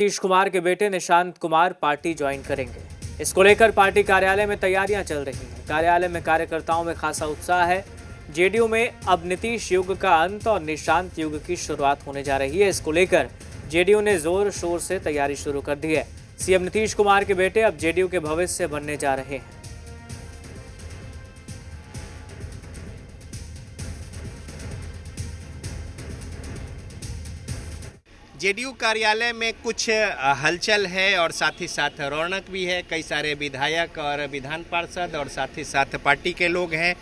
नीतीश कुमार के बेटे Nishant Kumar party join करेंगे। इसको लेकर पार्टी कार्यालय में तैयारियां चल रही हैं। कार्यालय में कार्यकर्ताओं में खासा उत्साह है। जेडीयू में अब नीतीश युग का अंत और निशांत युग की शुरुआत होने जा रही है। इसको लेकर जेडीयू ने जोर शोर से तैयारी शुरू कर दी है। सीएम नीतीश कुमार के बेटे अब जेडीयू के भविष्य बनने जा रहे हैं। जेडीयू कार्यालय में कुछ हलचल है और साथ ही साथ रौनक भी है। कई सारे विधायक और विधान पार्षद और साथ ही साथ पार्टी के लोग हैं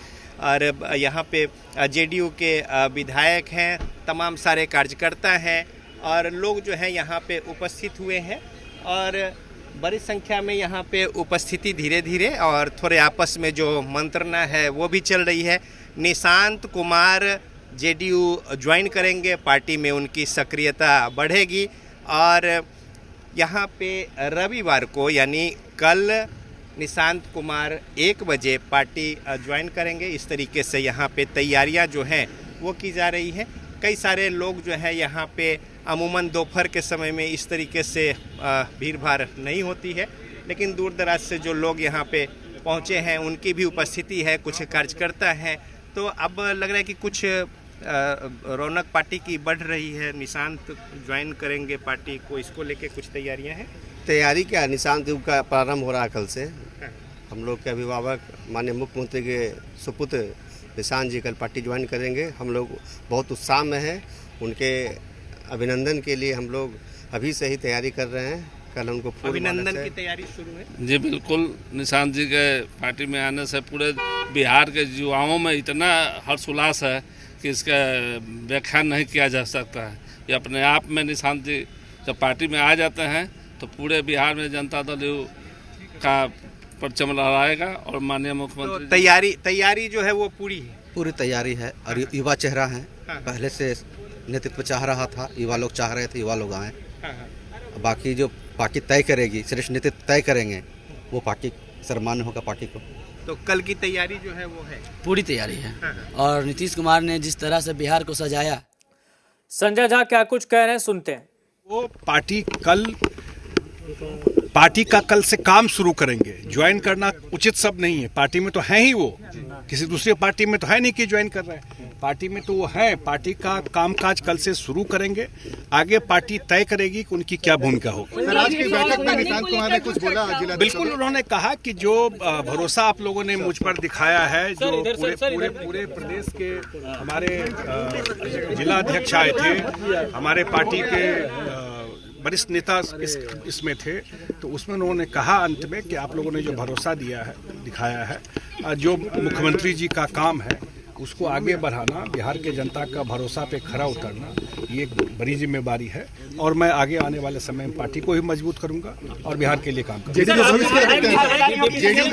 और यहाँ पे जेडीयू के विधायक हैं, तमाम सारे कार्यकर्ता हैं और लोग जो हैं यहाँ पे उपस्थित हुए हैं और बड़ी संख्या में यहाँ पे उपस्थिति धीरे धीरे और थोड़े आपस में जो मंत्रणा है वो भी चल रही है। निशांत कुमार जेडीयू ज्वाइन करेंगे, पार्टी में उनकी सक्रियता बढ़ेगी और यहाँ पे रविवार को यानी कल निशांत कुमार 1 बजे पार्टी ज्वाइन करेंगे। इस तरीके से यहाँ पे तैयारियाँ जो हैं वो की जा रही हैं। कई सारे लोग जो है यहाँ पे अमूमन दोपहर के समय में इस तरीके से भीड़ भाड़ नहीं होती है, लेकिन दूर दराज से जो लोग यहाँ पे पहुँचे हैं उनकी भी उपस्थिति है, कुछ कार्यकर्ता हैं। तो अब लग रहा है कि कुछ रौनक पार्टी की बढ़ रही है। निशांत ज्वाइन करेंगे पार्टी को, इसको लेके कुछ तैयारियां हैं। तैयारी क्या, निशांत युग का प्रारंभ हो रहा है कल से। हम लोग के अभिभावक माननीय मुख्यमंत्री के सुपुत्र निशांत जी कल पार्टी ज्वाइन करेंगे। हम लोग बहुत उत्साह में हैं। उनके अभिनंदन के लिए हम लोग अभी से ही तैयारी कर रहे हैं। कल उनको अभिनंदन की तैयारी शुरू है। जी बिल्कुल, निशांत जी के पार्टी में आने से पूरे बिहार के युवाओं में इतना हर्षोल्लास है कि इसका व्याख्यान नहीं किया जा सकता है। ये अपने आप में निशांत जी जब पार्टी में आ जाते हैं तो पूरे बिहार में जनता दल का परचम लहराएगा और माननीय मुख्यमंत्री तो तैयारी जो है वो पूरी तैयारी है और युवा चेहरा है। पहले से नेतृत्व चाह रहा था, युवा लोग चाह रहे थे, युवा लोग आए। बाकी जो पार्टी तय करेगी, श्रेष्ठ नेतृत्व तय करेंगे, वो पार्टी सम्मान होगा पार्टी को। तो कल की तैयारी जो है वो है पूरी तैयारी है। और नीतीश कुमार ने जिस तरह से बिहार को सजाया। संजय झा क्या कुछ कह रहे हैं, सुनते हैं। वो पार्टी का कल से काम शुरू करेंगे। ज्वाइन करना उचित सब नहीं है, पार्टी में तो है ही वो, किसी दूसरी पार्टी में तो है नहीं कि ज्वाइन कर रहे हैं। पार्टी में तो वो है। पार्टी का कामकाज कल से शुरू करेंगे, आगे पार्टी तय करेगी कि उनकी क्या भूमिका होगी। आज की बैठक में निशांत कुमार ने कुछ बोला? बिल्कुल, उन्होंने कहा कि जो भरोसा आप लोगों ने मुझ पर दिखाया है, जो पूरे प्रदेश के हमारे जिला अध्यक्ष आए थे, हमारे पार्टी के वरिष्ठ नेता इसमें थे, तो उसमें उन्होंने कहा अंत में कि आप लोगों ने जो भरोसा दिखाया है, जो मुख्यमंत्री जी का काम है उसको आगे बढ़ाना, बिहार के जनता का भरोसा पे खरा उतरना, ये एक बड़ी जिम्मेदारी है और मैं आगे आने वाले समय में पार्टी को भी मजबूत करूंगा और बिहार के लिए काम करूंगा। जेडीयू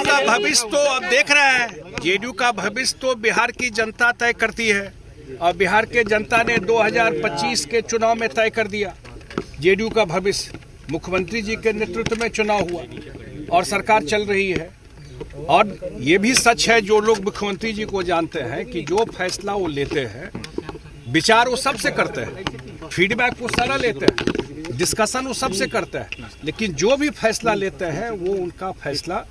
का भविष्य तो अब देख रहा है। जेडीयू का भविष्य तो बिहार की जनता तय करती है और बिहार के जनता ने 2025 के चुनाव में तय कर दिया। जेडीयू का भविष्य मुख्यमंत्री जी के नेतृत्व में चुनाव हुआ और सरकार चल रही है। और ये भी सच है, जो लोग मुख्यमंत्री जी को जानते हैं, कि जो फैसला वो लेते हैं, विचार वो सबसे करते हैं, फीडबैक वो सारा लेते हैं, डिस्कशन वो सबसे करते हैं, लेकिन जो भी फैसला लेते हैं वो उनका फैसला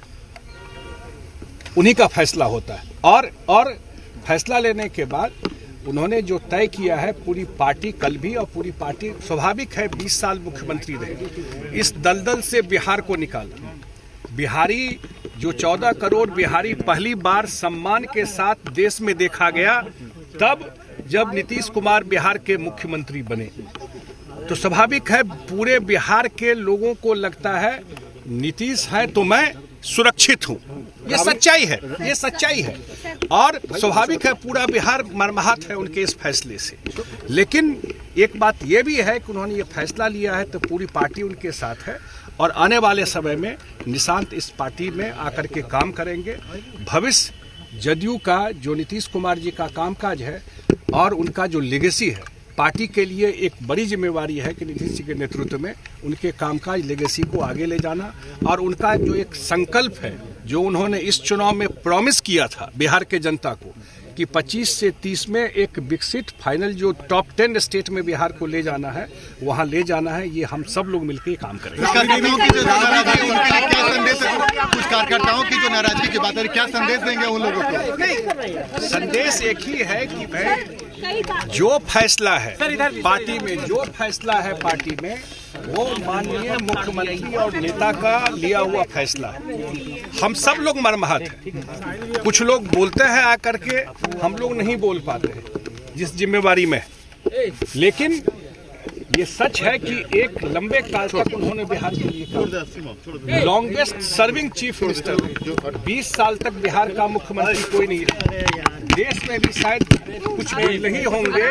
उन्हीं का फैसला होता है। और फैसला लेने के बाद उन्होंने जो तय किया है, पूरी पार्टी कल भी और पूरी पार्टी, स्वाभाविक है 20 साल मुख्यमंत्री रहे, इस दलदल से बिहार को निकाला। बिहारी जो 14 करोड़ बिहारी पहली बार सम्मान के साथ देश में देखा गया, तब जब नीतीश कुमार बिहार के मुख्यमंत्री बने, तो स्वाभाविक है पूरे बिहार के लोगों को लगता है नीतीश है तो मैं सुरक्षित हूँ। ये सच्चाई है और स्वाभाविक है पूरा बिहार मर्माहत है उनके इस फैसले से। लेकिन एक बात ये भी है कि उन्होंने ये फैसला लिया है तो पूरी पार्टी उनके साथ है और आने वाले समय में निशांत इस पार्टी में आकर के काम करेंगे। भविष्य जदयू का जो नीतीश कुमार जी का कामकाज है और उनका जो लेगेसी है, पार्टी के लिए एक बड़ी जिम्मेवारी है कि नीतीश जी के नेतृत्व में उनके कामकाज लेगेसी को आगे ले जाना और उनका जो एक संकल्प है, जो उन्होंने इस चुनाव में प्रॉमिस किया था बिहार के जनता को कि 25 से 30 में एक विकसित फाइनल जो टॉप 10 स्टेट में बिहार को ले जाना है, वहां ले जाना है। ये हम सब लोग मिलकर काम करेंगे। कुछ कार्यकर्ताओं की जो नाराजगी की बात है, क्या संदेश देंगे उन लोगों को? संदेश एक ही है कि भाई जो फैसला है पार्टी में, जो फैसला है पार्टी में, वो माननीय मुख्यमंत्री और नेता का लिया हुआ फैसला है। हम सब लोग मर्माहत हैं। कुछ लोग बोलते हैं आकर के, हम लोग नहीं बोल पाते हैं जिस जिम्मेवारी में। लेकिन ये सच है कि एक लंबे काल तक उन्होंने बिहार के लिए लॉन्गेस्ट सर्विंग चीफ मिनिस्टर, 20 साल तक बिहार का मुख्यमंत्री कोई नहीं रहा। देश में भी शायद कुछ नहीं होंगे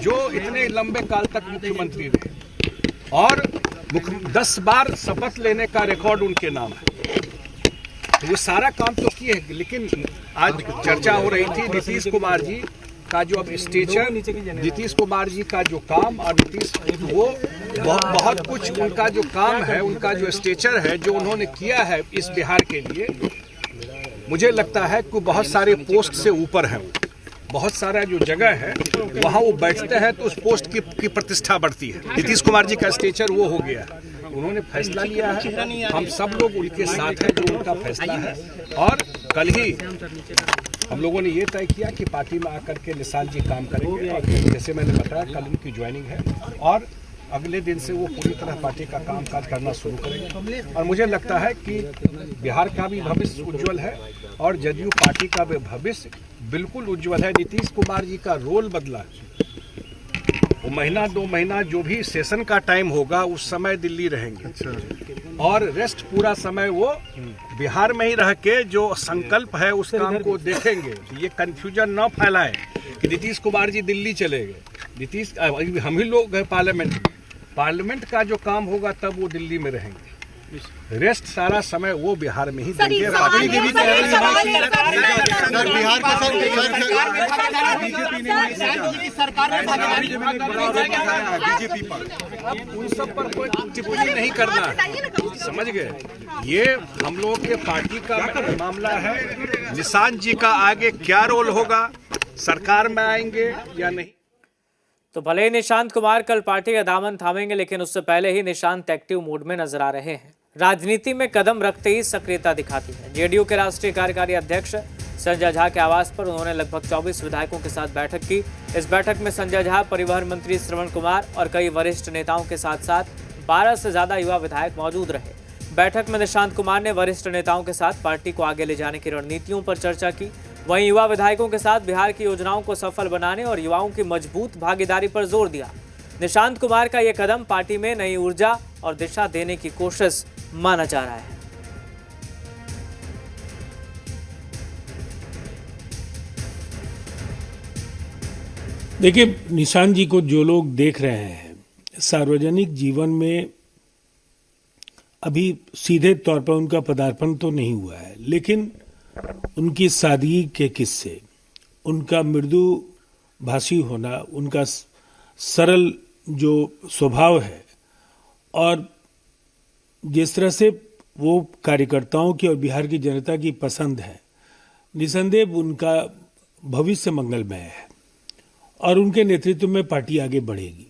जो इतने लंबे काल तक मुख्यमंत्री रहे, और 10 बार शपथ लेने का रिकॉर्ड उनके नाम है। तो वो सारा काम तो किए, लेकिन आज चर्चा हो रही थी नीतीश कुमार जी का जो अब स्टेचर, नीतीश कुमार जी का जो काम, और नीतीश वो बहुत कुछ उनका जो काम है, उनका जो स्टेचर है, जो उन्होंने किया है इस बिहार के लिए, मुझे लगता है कि बहुत सारे पोस्ट से ऊपर हैं। बहुत सारा जो जगह है वहाँ वो बैठते हैं तो उस पोस्ट की प्रतिष्ठा बढ़ती है। नीतीश कुमार जी का स्टेचर वो हो गया, उन्होंने फैसला लिया है, हम सब लोग उनके साथ हैं जो उनका फैसला है। और कल ही हम लोगों ने ये तय किया कि पार्टी में आकर के निशांत जी काम करेंगे, और जैसे मैंने बताया कल उनकी ज्वाइनिंग है, और अगले दिन से वो पूरी तरह पार्टी का कामकाज करना शुरू करेंगे। और मुझे लगता है कि बिहार का भी भविष्य उज्जवल है, और जदयू पार्टी का भी भविष्य बिल्कुल उज्जवल है। नीतीश कुमार जी का रोल बदला है, वो महीना 2 महीना जो भी सेशन का टाइम होगा उस समय दिल्ली रहेंगे, और रेस्ट पूरा समय वो बिहार में ही रह के जो संकल्प है उस काम को देखेंगे। ये कंफ्यूजन न फैलाएं कि नीतीश कुमार जी दिल्ली चले गए। हम ही लोग हैं पार्लियामेंट का जो काम होगा तब वो दिल्ली में रहेंगे, रेस्ट सारा समय वो बिहार में ही देंगे। उन सब पर कोई टिप्पणी नहीं करना है, समझ गए? ये हम लोगों के पार्टी का मामला है। निशांत जी का आगे क्या रोल होगा, सरकार में आएंगे या नहीं? तो भले ही निशांत कुमार कल पार्टी का दामन थामेंगे, लेकिन उससे पहले ही निशांत एक्टिव मोड में नजर आ रहे हैं। राजनीति में कदम रखते ही सक्रियता दिखाती है। जेडीयू के राष्ट्रीय कार्यकारी अध्यक्ष संजय झा के आवास पर उन्होंने लगभग 24 विधायकों के साथ बैठक की। इस बैठक में संजय झा, परिवहन मंत्री श्रवण कुमार और कई वरिष्ठ नेताओं के साथ साथ 12 से ज्यादा युवा विधायक मौजूद रहे। बैठक में निशांत कुमार ने वरिष्ठ नेताओं के साथ पार्टी को आगे ले जाने की रणनीतियों पर चर्चा की। वहीं युवा विधायकों के साथ बिहार की योजनाओं को सफल बनाने और युवाओं की मजबूत भागीदारी पर जोर दिया। निशांत कुमार का यह कदम पार्टी में नई ऊर्जा और दिशा देने की कोशिश माना जा रहा है। देखिए, निशांत जी को जो लोग देख रहे हैं, सार्वजनिक जीवन में अभी सीधे तौर पर उनका पदार्पण तो नहीं हुआ है, लेकिन उनकी सादगी के किस्से, उनका मृदु भाषी होना, उनका सरल जो स्वभाव है, और जिस तरह से वो कार्यकर्ताओं की और बिहार की जनता की पसंद है, निसंदेह उनका भविष्य मंगलमय है और उनके नेतृत्व में पार्टी आगे बढ़ेगी।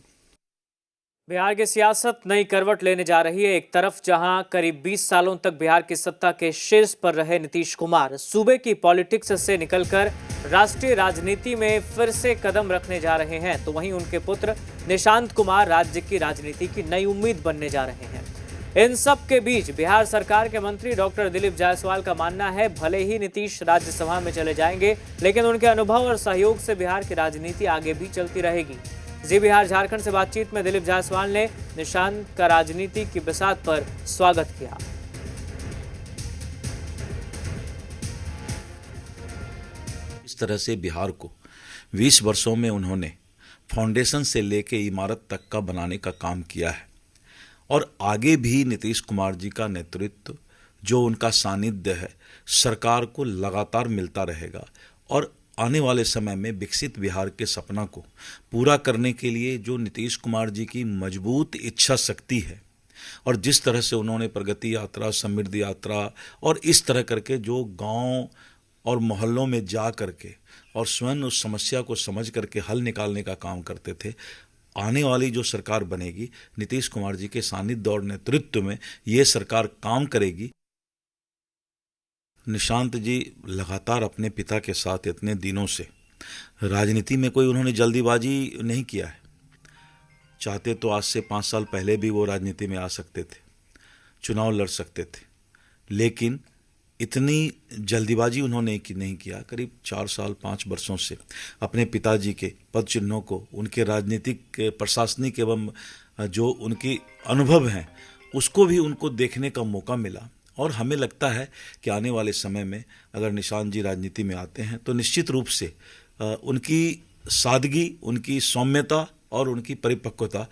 बिहार की सियासत नई करवट लेने जा रही है। एक तरफ जहां करीब 20 सालों तक बिहार की सत्ता के शीर्ष पर रहे नीतीश कुमार सूबे की पॉलिटिक्स से निकलकर राष्ट्रीय राजनीति में फिर से कदम रखने जा रहे हैं, तो वहीं उनके पुत्र निशांत कुमार राज्य की राजनीति की नई उम्मीद बनने जा रहे हैं। इन सब के बीच बिहार सरकार के मंत्री डॉक्टर दिलीप जायसवाल का मानना है, भले ही नीतीश राज्यसभा में चले जाएंगे, लेकिन उनके अनुभव और सहयोग से बिहार की राजनीति आगे भी चलती रहेगी। जी बिहार झारखंड से बातचीत में दिलीप जायसवाल ने निशांत का राजनीति की बिसात पर स्वागत किया। इस तरह से बिहार को 20 वर्षों में उन्होंने फाउंडेशन से लेकर इमारत तक का बनाने का काम किया है, और आगे भी नीतीश कुमार जी का नेतृत्व, जो उनका सानिध्य है, सरकार को लगातार मिलता रहेगा। और आने वाले समय में विकसित बिहार के सपना को पूरा करने के लिए जो नीतीश कुमार जी की मजबूत इच्छा शक्ति है, और जिस तरह से उन्होंने प्रगति यात्रा, समृद्धि यात्रा और इस तरह करके जो गांव और मोहल्लों में जा करके और स्वयं उस समस्या को समझ करके हल निकालने का काम करते थे। आने वाली जो सरकार बनेगी, नीतीश कुमार जी के सानिध्य और नेतृत्व में ये सरकार काम करेगी। निशांत जी लगातार अपने पिता के साथ इतने दिनों से राजनीति में कोई उन्होंने जल्दीबाजी नहीं किया है। चाहते तो आज से 5 साल पहले भी वो राजनीति में आ सकते थे, चुनाव लड़ सकते थे, लेकिन इतनी जल्दीबाजी उन्होंने नहीं किया। करीब 4 साल 5 वर्षों से अपने पिताजी के पद चिन्हों को, उनके राजनीतिक प्रशासनिक एवं जो उनकी अनुभव हैं उसको भी उनको देखने का मौका मिला। और हमें लगता है कि आने वाले समय में अगर निशांत जी राजनीति में आते हैं तो निश्चित रूप से उनकी सादगी, उनकी सौम्यता और उनकी परिपक्वता